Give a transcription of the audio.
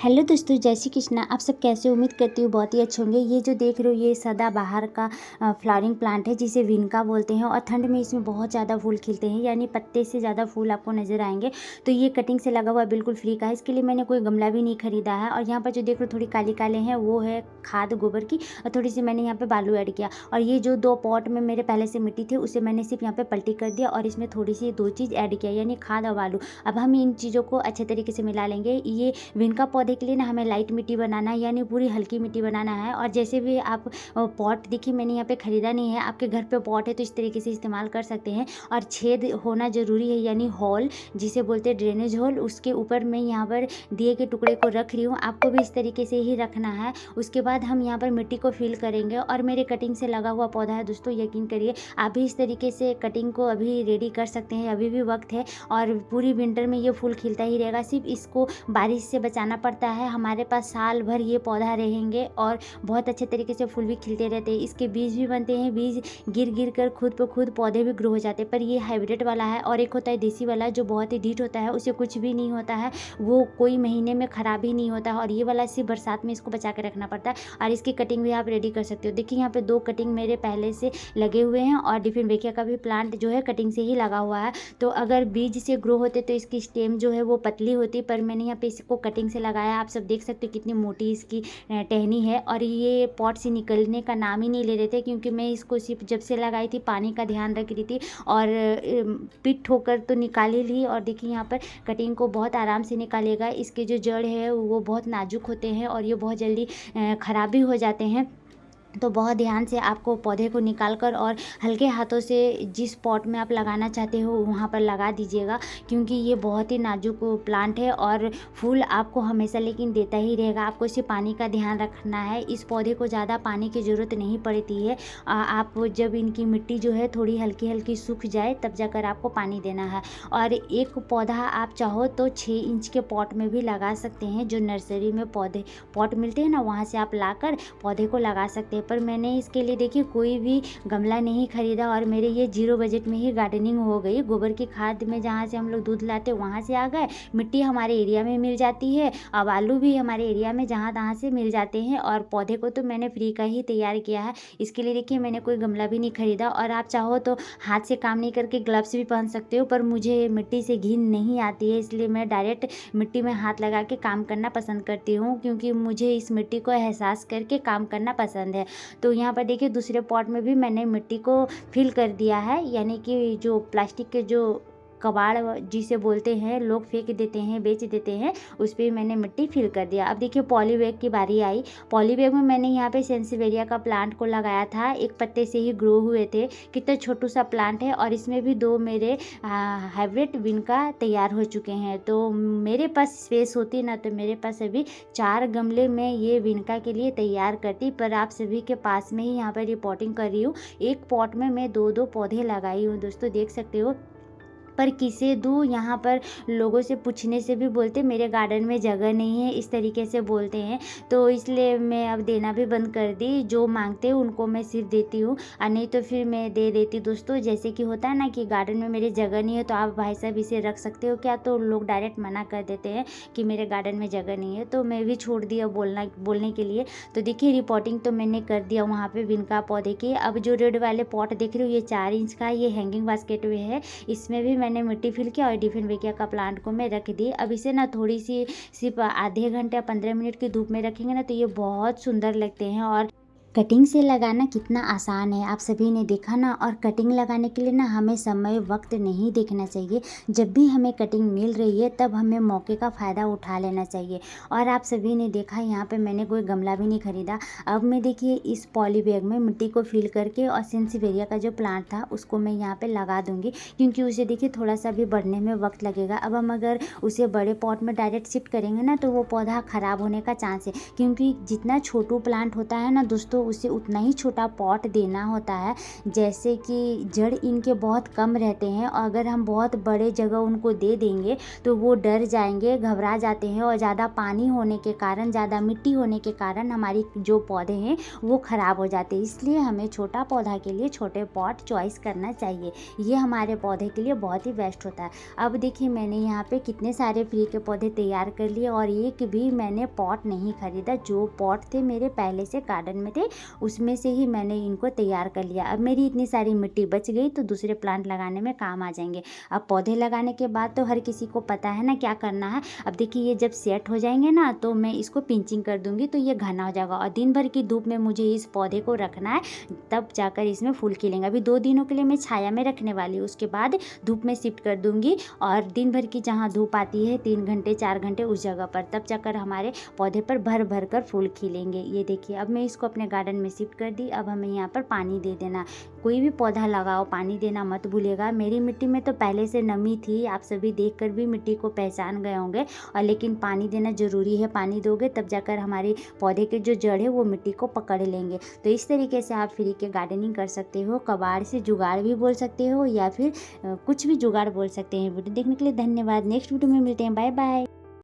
Hello दोस्तों, जय श्री कृष्णा। आप सब कैसे? उम्मीद करती हूँ बहुत ही अच्छे होंगे। ये जो देख रहे हो ये सदाबहार का फ्लावरिंग प्लांट है जिसे विनका बोलते हैं और ठंड में इसमें बहुत ज़्यादा फूल खिलते हैं, यानी पत्ते से ज़्यादा फूल आपको नजर आएंगे। तो ये कटिंग से लगा हुआ बिल्कुल फ्री का है। इसके लिए मैंने कोई गमला भी नहीं खरीदा है। और यहाँ पर जो देख रहे हो थोड़ी काली काले हैं वो है खाद गोबर की, और थोड़ी सी मैंने यहाँ पे बालू ऐड किया। और ये जो 2 पॉट में मेरे पहले से मिट्टी थी उसे मैंने सिर्फ यहाँ पे पलटी कर दिया और इसमें थोड़ी सी 2 चीज़ ऐड किया, यानी खाद और बालू। अब हम इन चीज़ों को अच्छे तरीके से मिला लेंगे। ये विनका पौधे के लिए ना हमें लाइट मिट्टी बनाना है, यानी पूरी हल्की मिट्टी बनाना है। और जैसे भी आप पॉट देखिए मैंने यहाँ पे ख़रीदा नहीं है, आपके घर पे पॉट है तो इस तरीके से इस्तेमाल कर सकते हैं। और छेद होना ज़रूरी है, यानी हॉल जिसे बोलते हैं ड्रेनेज हॉल, उसके ऊपर मैं यहाँ पर दिए के टुकड़े को रख रही हूँ। आपको भी इस तरीके से ही रखना है। उसके बाद हम यहाँ पर मिट्टी को फिल करेंगे। और मेरे कटिंग से लगा हुआ पौधा है दोस्तों, यकीन करिए आप भी इस तरीके से कटिंग को अभी रेडी कर सकते हैं, अभी भी वक्त है। और पूरी विंटर में ये फूल खिलता ही रहेगा, सिर्फ इसको बारिश से बचाना पड़ता है। हमारे पास साल भर ये पौधा रहेंगे और बहुत अच्छे तरीके से फूल भी खिलते रहते हैं। इसके बीज भी बनते हैं, बीज गिर गिर कर खुद ब खुद पौधे भी ग्रो हो जाते हैं। पर ये हाइब्रिड वाला है। और एक होता है देसी वाला जो बहुत ही ढीठ होता है, उसे कुछ भी नहीं होता है, वो कोई महीने में ख़राब ही नहीं होता है। और ये वाला सिर्फ बरसात में इसको बचा के रखना पड़ता है। और इसकी कटिंग भी आप रेडी कर सकते हो। देखिए यहाँ पे 2 कटिंग मेरे पहले से लगे हुए हैं और डिफिन वेकिया का भी प्लांट जो है कटिंग से ही लगा हुआ है। तो अगर बीज से ग्रो होते तो इसकी स्टेम जो है वो पतली होती, पर मैंने यहाँ पे इसको कटिंग से लगाया। आप सब देख सकते हो कितनी मोटी इसकी टहनी है। और ये पॉट से निकलने का नाम ही नहीं ले रहे थे, क्योंकि मैं इसको सिर्फ जब से लगाई थी पानी का ध्यान रख रही थी और पिट होकर तो निकाल ही ली। और देखिए यहाँ पर कटिंग को बहुत आराम से निकालेगा। इसके जो जड़ है वो बहुत नाजुक होते हैं और ये बहुत जल्दी ख़राब भी हो जाते हैं। तो बहुत ध्यान से आपको पौधे को निकाल कर और हल्के हाथों से जिस पॉट में आप लगाना चाहते हो वहाँ पर लगा दीजिएगा, क्योंकि ये बहुत ही नाजुक प्लांट है और फूल आपको हमेशा लेकिन देता ही रहेगा। आपको इसे पानी का ध्यान रखना है। इस पौधे को ज़्यादा पानी की ज़रूरत नहीं पड़ती है। आप जब इनकी मिट्टी जो है थोड़ी हल्की हल्की सूख जाए तब जाकर आपको पानी देना है। और एक पौधा आप चाहो तो 6 इंच के पॉट में भी लगा सकते हैं, जो नर्सरी में पॉट मिलते हैं ना, वहाँ से आप लाकर पौधे को लगा सकते हैं। पर मैंने इसके लिए देखिए कोई भी गमला नहीं खरीदा और मेरे ये 0 बजट में ही गार्डनिंग हो गई। गोबर की खाद में जहाँ से हम लोग दूध लाते वहाँ से आ गए, मिट्टी हमारे एरिया में मिल जाती है, अब आलू भी हमारे एरिया में जहाँ तहाँ से मिल जाते हैं। और पौधे को तो मैंने फ्री का ही तैयार किया है। इसके लिए देखिए मैंने कोई गमला भी नहीं खरीदा। और आप चाहो तो हाथ से काम नहीं करके ग्लव्स भी पहन सकते हो, पर मुझे मिट्टी से घिन नहीं आती है, इसलिए मैं डायरेक्ट मिट्टी में हाथ लगा के काम करना पसंद करती हूँ, क्योंकि मुझे इस मिट्टी को एहसास करके काम करना पसंद है। तो यहाँ पर देखिए दूसरे पॉट में भी मैंने मिट्टी को फिल कर दिया है, यानी कि जो प्लास्टिक के जो कबाड़ जिसे बोलते हैं लोग फेंक देते हैं, बेच देते हैं, उस पर मैंने मिट्टी फिल कर दिया। अब देखिए पॉली बैग की बारी आई। पॉली बैग में मैंने यहाँ पे सेंसिवेरिया का प्लांट को लगाया था। एक पत्ते से ही ग्रो हुए थे। कितना छोटू सा प्लांट है। और इसमें भी 2 मेरे हाइब्रिड विनका तैयार हो चुके हैं। तो मेरे पास स्पेस होती ना तो मेरे पास अभी 4 गमले में ये विनका के लिए तैयार करती, पर आप सभी के पास में ही यहाँ पर रिपोर्टिंग कर रही हूँ। एक पॉट में मैं 2-2 पौधे लगाई हूँ दोस्तों, देख सकते हो। पर किसे दूँ, यहाँ पर लोगों से पूछने से भी बोलते मेरे गार्डन में जगह नहीं है, इस तरीके से बोलते हैं। तो इसलिए मैं अब देना भी बंद कर दी। जो मांगते हैं उनको मैं सिर्फ देती हूँ, और नहीं तो फिर मैं दे देती दोस्तों। जैसे कि होता है ना कि गार्डन में मेरी जगह नहीं है तो आप भाई साहब इसे रख सकते हो क्या, तो लोग डायरेक्ट मना कर देते हैं कि मेरे गार्डन में जगह नहीं है। तो मैं भी छोड़ दिया बोलने के लिए। तो देखिए रिपोर्टिंग तो मैंने कर दिया वहाँ पर विनका पौधे की। अब जो रेड वाले पॉट देख रहे हो ये 4 इंच का, ये हैंगिंग बास्केट में है। इसमें भी मैंने मिट्टी फिल किया और डिफिन वेकिया का प्लांट को मैं रख दी। अब इसे ना थोड़ी सी सिर्फ आधे घंटे या 15 मिनट की धूप में रखेंगे ना तो ये बहुत सुंदर लगते हैं। और कटिंग से लगाना कितना आसान है आप सभी ने देखा ना। और कटिंग लगाने के लिए ना हमें समय वक्त नहीं देखना चाहिए। जब भी हमें कटिंग मिल रही है तब हमें मौके का फ़ायदा उठा लेना चाहिए। और आप सभी ने देखा यहाँ पे मैंने कोई गमला भी नहीं खरीदा। अब मैं देखिए इस पॉली बैग में मिट्टी को फिल करके और सेंसिवेरिया का जो प्लांट था उसको मैं यहाँ पर लगा दूँगी, क्योंकि उसे देखिए थोड़ा सा भी बढ़ने में वक्त लगेगा। अब हम अगर उसे बड़े पॉट में डायरेक्ट शिफ्ट करेंगे ना तो वो पौधा ख़राब होने का चांस है, क्योंकि जितना छोटू प्लांट होता है ना दोस्तों उसे उतना ही छोटा पॉट देना होता है, जैसे कि जड़ इनके बहुत कम रहते हैं। अगर हम बहुत बड़े जगह उनको दे देंगे तो वो डर जाएंगे, घबरा जाते हैं और ज़्यादा पानी होने के कारण, ज़्यादा मिट्टी होने के कारण हमारी जो पौधे हैं वो ख़राब हो जाते हैं। इसलिए हमें छोटा पौधा के लिए छोटे पॉट चॉइस करना चाहिए। ये हमारे पौधे के लिए बहुत ही बेस्ट होता है। अब देखिए मैंने यहाँ पे कितने सारे फ्री के पौधे तैयार कर लिए और एक भी मैंने पॉट नहीं खरीदा। जो पॉट थे मेरे पहले से गार्डन में थे उसमें से ही मैंने इनको तैयार कर लिया। अब मेरी इतनी सारी मिट्टी बच गई तो दूसरे प्लांट लगाने में काम आ जाएंगे। अब पौधे लगाने के बाद तो हर किसी को पता है ना क्या करना है। अब देखिए ये जब सेट हो जाएंगे ना तो मैं इसको पिंचिंग कर दूंगी तो ये घना हो जाएगा और दिन भर की धूप में मुझे इस पौधे को रखना है, तब जाकर इसमें फूल खिलेंगे। अभी 2 दिनों के लिए मैं छाया में रखने वाली हूँ, उसके बाद धूप में शिफ्ट कर दूंगी और दिन भर की जहाँ धूप आती है 3 घंटे 4 घंटे उस जगह पर, तब जाकर हमारे पौधे पर भर भर कर फूल खिलेंगे। ये देखिए अब मैं इसको अपने गार्डन में शिफ्ट कर दी। अब हमें यहाँ पर पानी दे देना। कोई भी पौधा लगाओ पानी देना मत भूलिएगा। मेरी मिट्टी में तो पहले से नमी थी, आप सभी देखकर भी मिट्टी को पहचान गए होंगे, और लेकिन पानी देना ज़रूरी है। पानी दोगे तब जाकर हमारे पौधे के जो जड़ है वो मिट्टी को पकड़ लेंगे। तो इस तरीके से आप फ्री के गार्डनिंग कर सकते हो। कबाड़ से जुगाड़ भी बोल सकते हो या फिर कुछ भी जुगाड़ बोल सकते हैं। वीडियो देखने के लिए धन्यवाद। नेक्स्ट वीडियो में मिलते हैं। Bye bye.